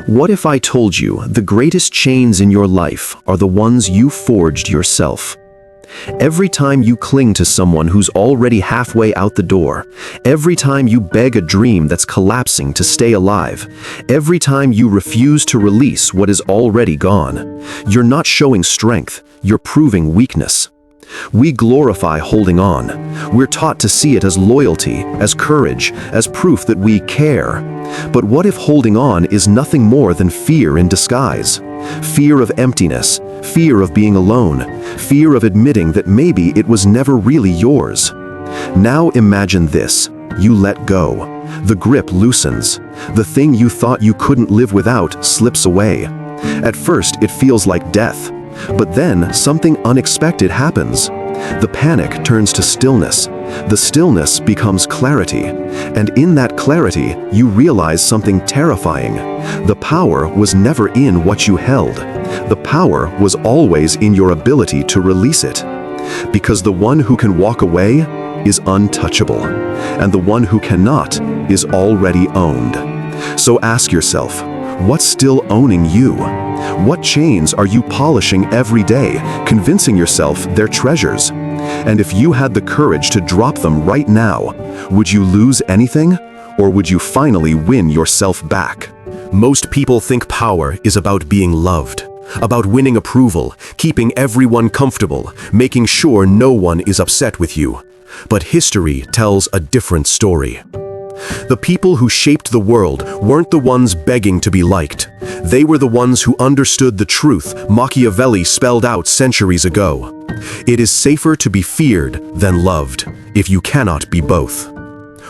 What if I told you the greatest chains in your life are the ones you forged yourself? Every time you cling to someone who's already halfway out the door, every time you beg a dream that's collapsing to stay alive, every time you refuse to release what is already gone, you're not showing strength, you're proving weakness. We glorify holding on. We're taught to see it as loyalty, as courage, as proof that we care. But what if holding on is nothing more than fear in disguise? Fear of emptiness, fear of being alone, fear of admitting that maybe it was never really yours. Now imagine this. You let go. The grip loosens. The thing you thought you couldn't live without slips away. At first, it feels like death. But then something unexpected happens. The panic turns to stillness. The stillness becomes clarity. And in that clarity, you realize something terrifying. The power was never in what you held. The power was always in your ability to release it. Because the one who can walk away is untouchable. And the one who cannot is already owned. So ask yourself, what's still owning you? What chains are you polishing every day, convincing yourself they're treasures? And if you had the courage to drop them right now, would you lose anything? Or would you finally win yourself back? Most people think power is about being loved, about winning approval, keeping everyone comfortable, making sure no one is upset with you. But history tells a different story. The people who shaped the world weren't the ones begging to be liked. They were the ones who understood the truth Machiavelli spelled out centuries ago. It is safer to be feared than loved, if you cannot be both.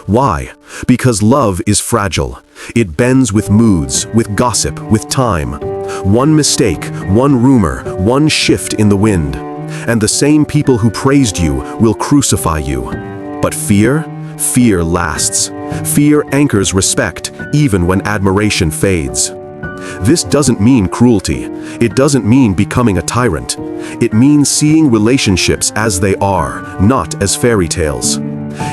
Why? Because love is fragile. It bends with moods, with gossip, with time. One mistake, one rumor, one shift in the wind. And the same people who praised you will crucify you. But fear? Fear lasts. Fear anchors respect, even when admiration fades. This doesn't mean cruelty. It doesn't mean becoming a tyrant. It means seeing relationships as they are, not as fairy tales.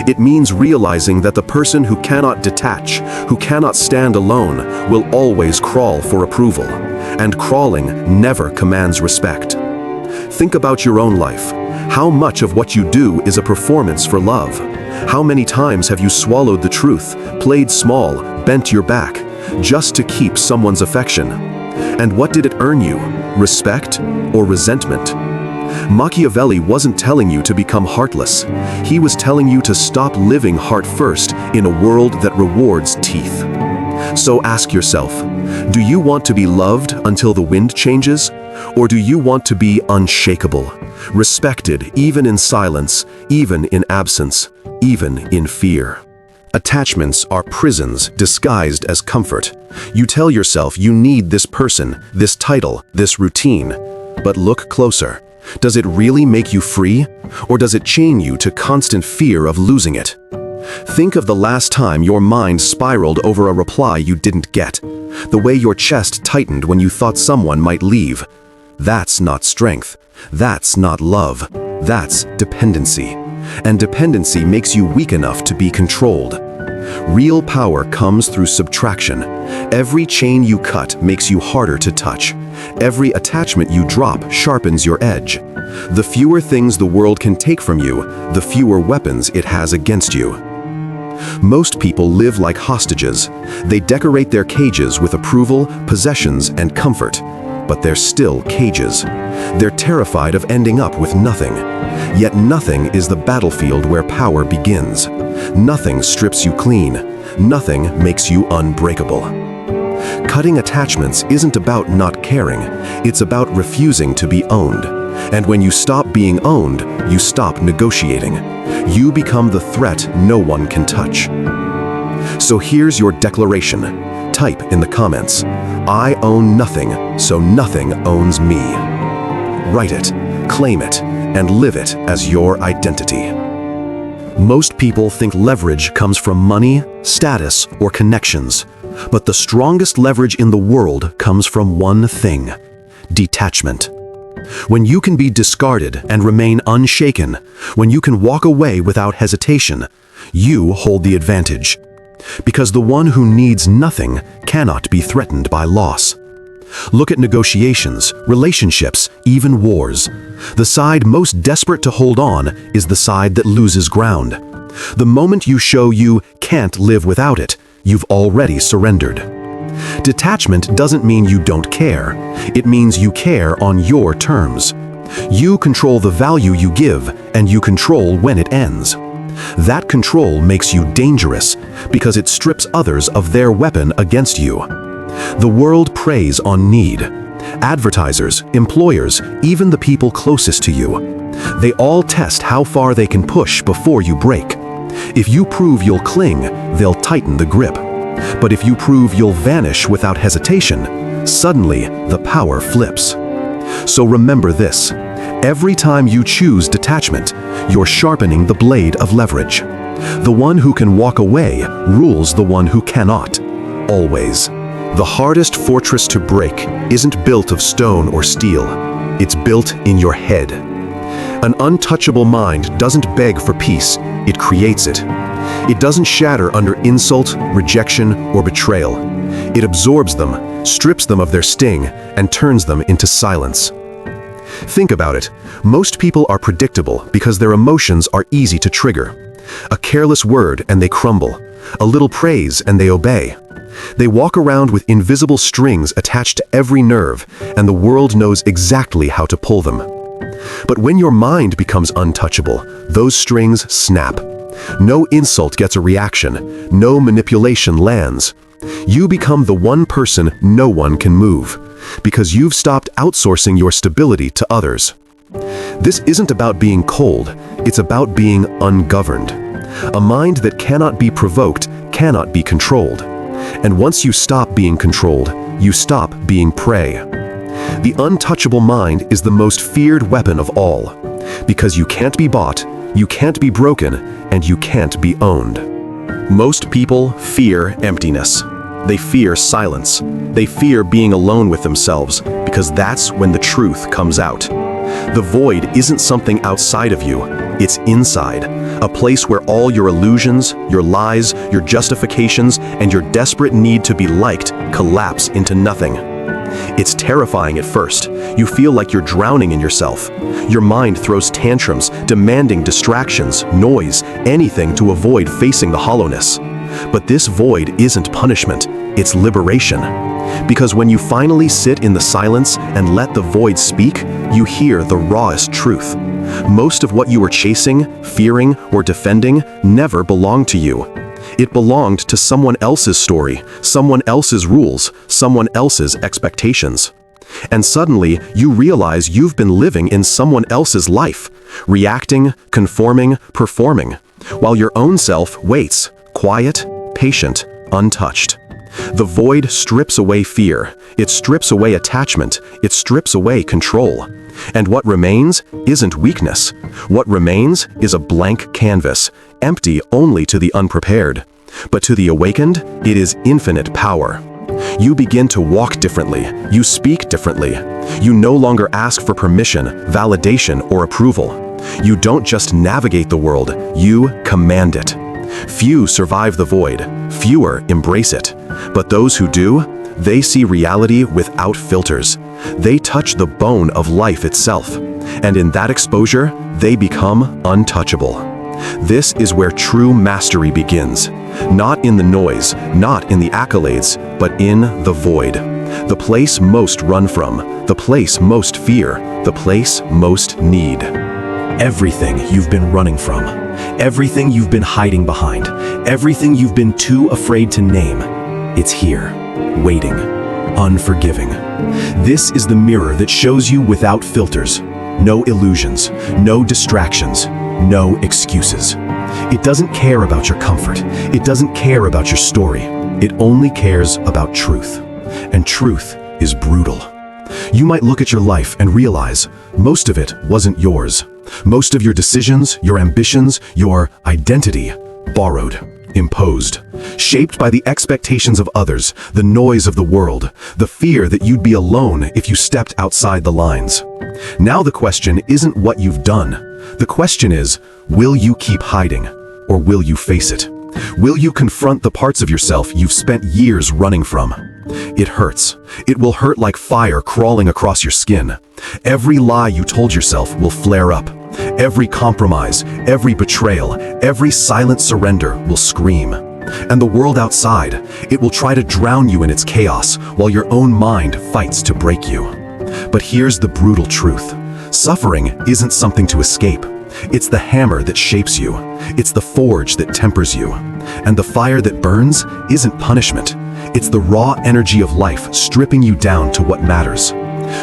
It means realizing that the person who cannot detach, who cannot stand alone, will always crawl for approval. And crawling never commands respect. Think about your own life. How much of what you do is a performance for love? How many times have you swallowed the truth, played small, bent your back, just to keep someone's affection? And what did it earn you? Respect or resentment? Machiavelli wasn't telling you to become heartless. He was telling you to stop living heart first in a world that rewards teeth. So ask yourself, do you want to be loved until the wind changes? Or do you want to be unshakable, respected even in silence, even in absence, even in fear? Attachments are prisons disguised as comfort. You tell yourself you need this person, this title, this routine. But look closer. Does it really make you free? Or does it chain you to constant fear of losing it? Think of the last time your mind spiraled over a reply you didn't get. The way your chest tightened when you thought someone might leave. That's not strength. That's not love. That's dependency. And dependency makes you weak enough to be controlled. Real power comes through subtraction. Every chain you cut makes you harder to touch. Every attachment you drop sharpens your edge. The fewer things the world can take from you, the fewer weapons it has against you. Most people live like hostages. They decorate their cages with approval, possessions, and comfort. But they're still cages. They're terrified of ending up with nothing. Yet nothing is the battlefield where power begins. Nothing strips you clean. Nothing makes you unbreakable. Cutting attachments isn't about not caring. It's about refusing to be owned. And when you stop being owned, you stop negotiating. You become the threat no one can touch. So here's your declaration. Type in the comments, I own nothing, so nothing owns me. Write it, claim it, and live it as your identity. Most people think leverage comes from money, status, or connections. But the strongest leverage in the world comes from one thing: detachment. When you can be discarded and remain unshaken, when you can walk away without hesitation, you hold the advantage. because the one who needs nothing cannot be threatened by loss. Look at negotiations, relationships, even wars. The side most desperate to hold on is the side that loses ground. The moment you show you can't live without it, you've already surrendered. Detachment doesn't mean you don't care. It means you care on your terms. You control the value you give, and you control when it ends. That control makes you dangerous because it strips others of their weapon against you. The world preys on need. Advertisers, employers, even the people closest to you. They all test how far they can push before you break. If you prove you'll cling, they'll tighten the grip. But if you prove you'll vanish without hesitation, suddenly the power flips. So remember this: every time you choose detachment, you're sharpening the blade of leverage. The one who can walk away rules the one who cannot. Always. The hardest fortress to break isn't built of stone or steel. It's built in your head. An untouchable mind doesn't beg for peace, it creates it. It doesn't shatter under insult, rejection, or betrayal. It absorbs them, strips them of their sting, and turns them into silence. Think about it. Most people are predictable because their emotions are easy to trigger. A careless word and they crumble. A little praise and they obey. They walk around with invisible strings attached to every nerve, and the world knows exactly how to pull them. But when your mind becomes untouchable, those strings snap. No insult gets a reaction. No manipulation lands. You become the one person no one can move, because you've stopped outsourcing your stability to others. This isn't about being cold, it's about being ungoverned. A mind that cannot be provoked cannot be controlled. And once you stop being controlled, you stop being prey. The untouchable mind is the most feared weapon of all, because you can't be bought, you can't be broken, and you can't be owned. Most people fear emptiness. They fear silence. They fear being alone with themselves, because that's when the truth comes out. The void isn't something outside of you, it's inside, a place where all your illusions, your lies, your justifications, and your desperate need to be liked collapse into nothing. It's terrifying at first. You feel like you're drowning in yourself. Your mind throws tantrums, demanding distractions, noise, anything to avoid facing the hollowness. But this void isn't punishment, it's liberation. Because when you finally sit in the silence and let the void speak, you hear the rawest truth. Most of what you were chasing, fearing, or defending never belonged to you. It belonged to someone else's story, someone else's rules, someone else's expectations. And suddenly, you realize you've been living in someone else's life, reacting, conforming, performing, while your own self waits, quiet, patient, untouched. The void strips away fear, it strips away attachment, it strips away control. And what remains isn't weakness. What remains is a blank canvas, empty only to the unprepared. But to the awakened, it is infinite power. You begin to walk differently, you speak differently. You no longer ask for permission, validation, or approval. You don't just navigate the world, you command it. Few survive the void, fewer embrace it. But those who do, they see reality without filters. They touch the bone of life itself. And in that exposure, they become untouchable. This is where true mastery begins. Not in the noise, not in the accolades, but in the void. The place most run from, the place most fear, the place most need. Everything you've been running from, everything you've been hiding behind, everything you've been too afraid to name, it's here, waiting, unforgiving. This is the mirror that shows you without filters. No illusions, no distractions, no excuses. It doesn't care about your comfort. It doesn't care about your story. It only cares about truth. And truth is brutal. You might look at your life and realize most of it wasn't yours. Most of your decisions, your ambitions, your identity, borrowed, imposed, shaped by the expectations of others, the noise of the world, the fear that you'd be alone if you stepped outside the lines. Now the question isn't what you've done. The question is, will you keep hiding, or will you face it? Will you confront the parts of yourself you've spent years running from? It hurts. It will hurt like fire crawling across your skin. Every lie you told yourself will flare up. Every compromise, every betrayal, every silent surrender will scream. And the world outside, it will try to drown you in its chaos while your own mind fights to break you. But here's the brutal truth. Suffering isn't something to escape. It's the hammer that shapes you. It's the forge that tempers you. And the fire that burns isn't punishment. It's the raw energy of life stripping you down to what matters.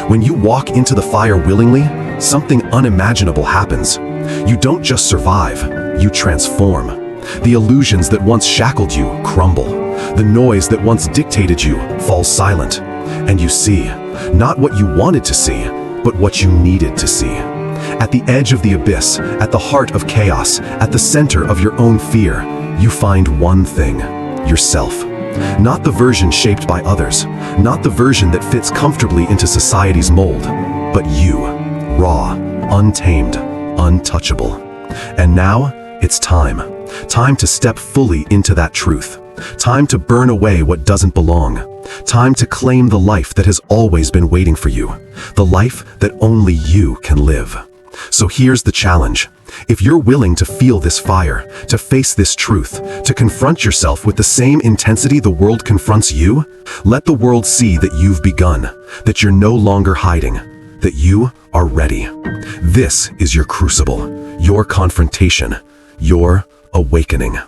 When you walk into the fire willingly, something unimaginable happens. You don't just survive, you transform. The illusions that once shackled you crumble. The noise that once dictated you falls silent. And you see, not what you wanted to see, but what you needed to see. At the edge of the abyss, at the heart of chaos, at the center of your own fear, you find one thing: yourself. Not the version shaped by others, not the version that fits comfortably into society's mold, but you, raw, untamed, untouchable. And now, it's time. Time to step fully into that truth. Time to burn away what doesn't belong. Time to claim the life that has always been waiting for you. The life that only you can live. So here's the challenge. If you're willing to feel this fire, to face this truth, to confront yourself with the same intensity the world confronts you, let the world see that you've begun, that you're no longer hiding, that you are ready. This is your crucible, your confrontation, your awakening.